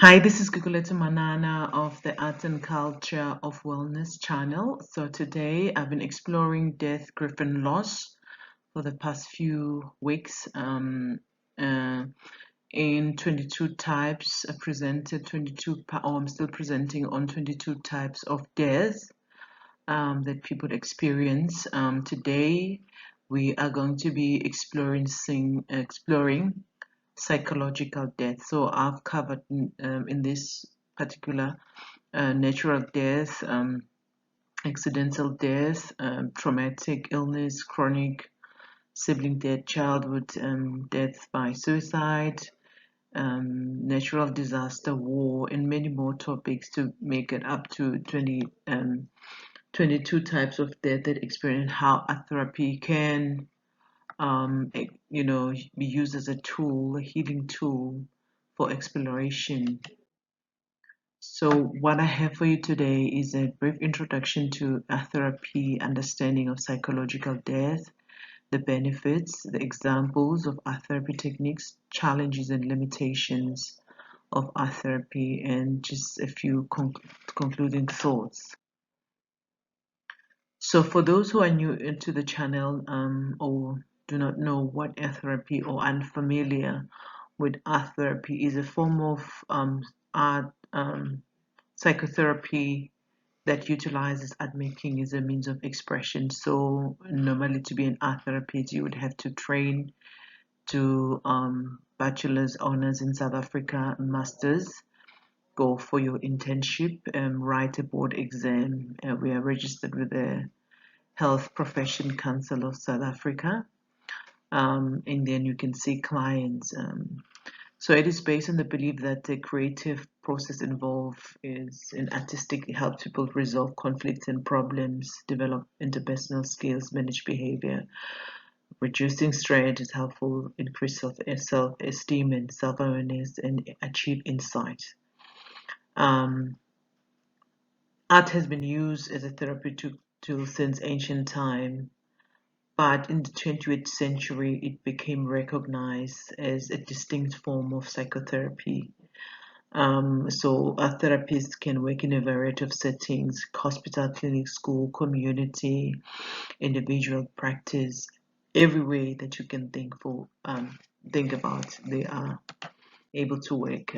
Hi, this is Guguletu Manana of the Art and Culture of Wellness channel. So today I've been exploring death, grief, and loss for the past few weeks. Uh, in 22 types, I presented 22, or I'm still presenting on 22 types of death that people experience. Today we are going to be exploring psychological death. So I've covered in this particular natural death, accidental death, traumatic illness, chronic sibling death, childhood death by suicide, natural disaster, war, and many more topics to make it up to 22 types of death that experience how a therapy can be used as a tool, a healing tool for exploration. So what I have for you today is a brief introduction to arttherapy, understanding of psychological death, the benefits, the examples of arttherapy techniques, challenges and limitations of arttherapy, and just a few concluding thoughts. So for those who are new into the channel or do not know what arttherapy or unfamiliar with arttherapy is, a form of art psychotherapy that utilizes art making as a means of expression. So normally to be an art therapist, you would have to train to bachelor's honors in South Africa, masters, go for your internship, write a board exam. We are registered with the Health Profession Council of South Africa, and then you can see clients. So it is based on the belief that the creative process involved is an artistic help people resolve conflicts and problems, develop interpersonal skills, manage behavior. Reducing stress is helpful, increase self-esteem and self-awareness, and achieve insight. Um, Art has been used as a therapeutic tool since ancient time, but in the 20th century, it became recognized as a distinct form of psychotherapy. So art therapists can work in a variety of settings: hospital, clinic, school, community, individual practice, every way that you can think about, they are able to work.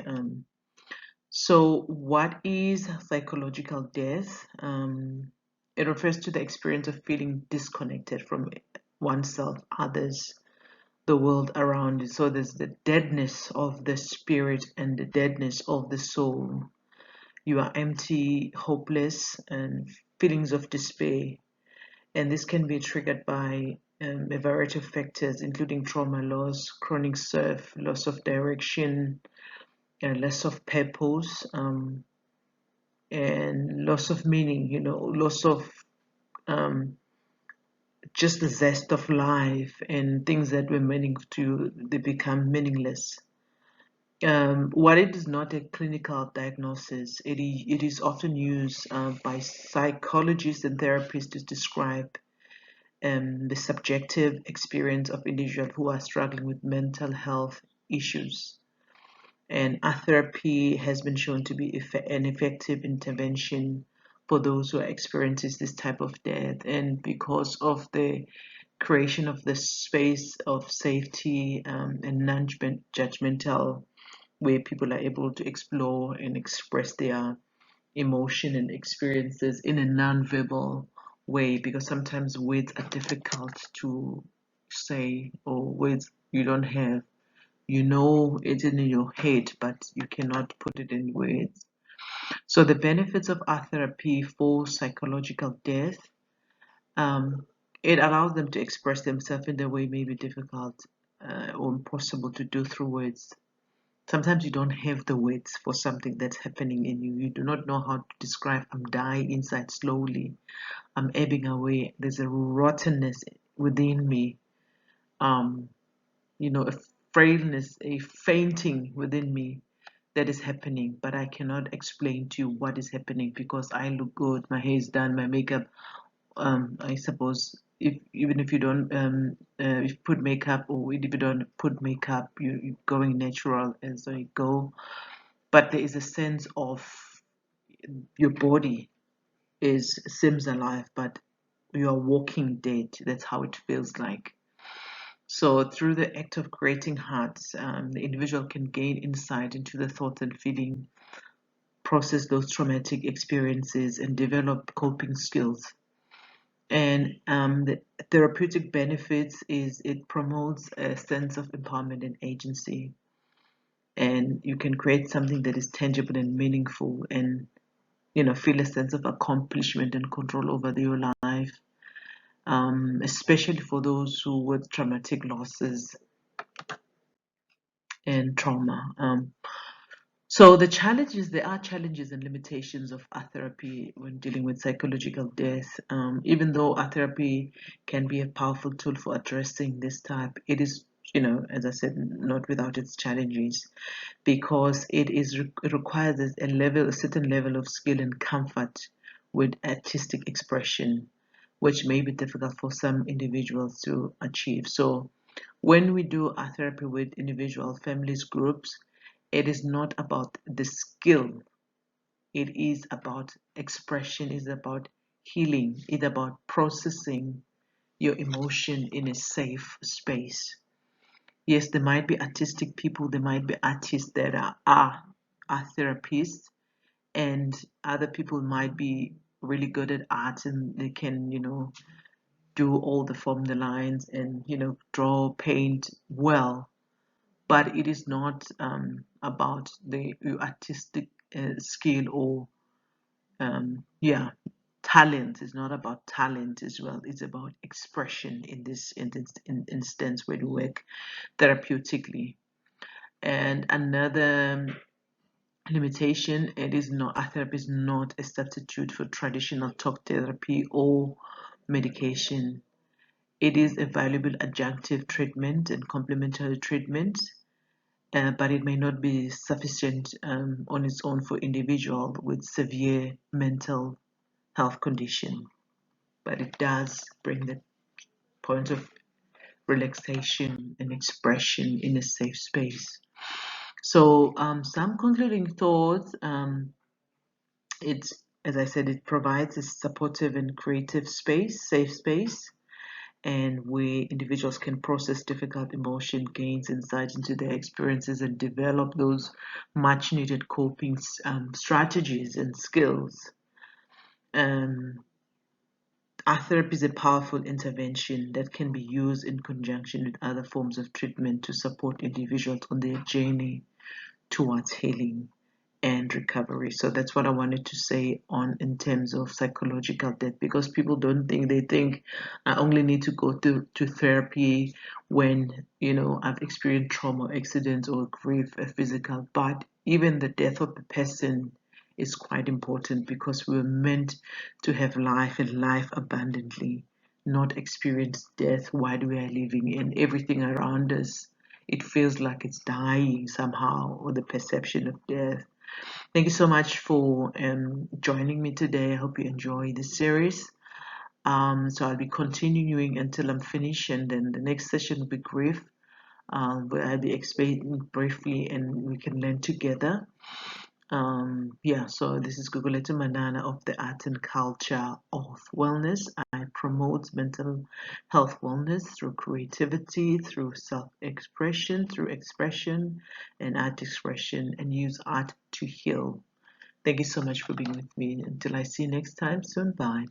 So what is psychological death? It refers to the experience of feeling disconnected from oneself, others, the world around you. So there's the deadness of the spirit and the deadness of the soul. You are empty, hopeless, and feelings of despair. And this can be triggered by a variety of factors, including trauma, loss, chronic surf, loss of direction, loss of purpose, and loss of meaning, loss of um, just the zest of life, and things that were meaning to you, they become meaningless. While it is not a clinical diagnosis, it is often used by psychologists and therapists to describe the subjective experience of individuals who are struggling with mental health issues. And art therapy has been shown to be an effective intervention for those who are experiencing this type of death. And because of the creation of the space of safety and non-judgmental, where people are able to explore and express their emotion and experiences in a non-verbal way, because sometimes words are difficult to say, or words you don't have, it in your head, but you cannot put it in words. So the benefits of art therapy for psychological death, um, it allows them to express themselves in a way may be difficult or impossible to do through words. Sometimes you don't have the words for something that's happening in you. You do not know how to describe. I'm dying inside slowly. I'm ebbing away. There's a rottenness within me. Um, a frailness, a fainting within me that is happening, but I cannot explain to you what is happening because I look good, my hair is done, my makeup. I suppose if even if you don't if you put makeup, or if you don't put makeup, you're going natural as I go. but there is a sense of your body seems alive, but you are walking dead. That's how it feels like. So through the act of creating hearts, the individual can gain insight into the thoughts and feeling, process those traumatic experiences, and develop coping skills. And the therapeutic benefits is it promotes a sense of empowerment and agency, and you can create something that is tangible and meaningful, and feel a sense of accomplishment and control over your life, especially for those who with traumatic losses and trauma. So there are challenges and limitations of art therapy when dealing with psychological death. Even though art therapy can be a powerful tool for addressing this type, it is, as I said, not without its challenges, because it requires a certain level of skill and comfort with artistic expression, which may be difficult for some individuals to achieve. So when we do art therapy with individual families, groups, it is not about the skill. It is about expression, it's about healing, it's about processing your emotion in a safe space. Yes, there might be artistic people, there might be artists that are therapists, and other people might be really good at art and they can, do all the formula lines and, draw, paint well. But it is not about the artistic skill or yeah, talent. Is not about talent as well. It's about expression in this instance where you work therapeutically. And another limitation, it is not art therapy is not a substitute for traditional talk therapy or medication. It is a valuable adjunctive treatment and complementary treatment, but it may not be sufficient on its own for individual with severe mental health condition. But it does bring the point of relaxation and expression in a safe space. So some concluding thoughts. It's, as I said, it provides a supportive and creative space, safe space, and where individuals can process difficult emotion, gains insight into their experiences, and develop those much needed coping strategies and skills. Um, Art therapy is a powerful intervention that can be used in conjunction with other forms of treatment to support individuals on their journey towards healing and recovery. So that's what I wanted to say on in terms of psychological death, because people don't think, they think I only need to go to therapy when I've experienced trauma, accidents, or grief, a physical. But even the death of the person is quite important, because we were meant to have life and life abundantly, not experience death while we are living, and everything around us, it feels like it's dying somehow, or the perception of death. Thank you so much for joining me today. I hope you enjoy this series. So I'll be continuing until I'm finished, and then the next session will be grief, where I'll be explaining briefly and we can learn together. Yeah, so this is Guguleta Manana of the Art and Culture of Wellness. I promote mental health wellness through creativity, through self-expression, through expression and art expression, and use art to heal. Thank you so much for being with me. Until I see you next time soon. Bye.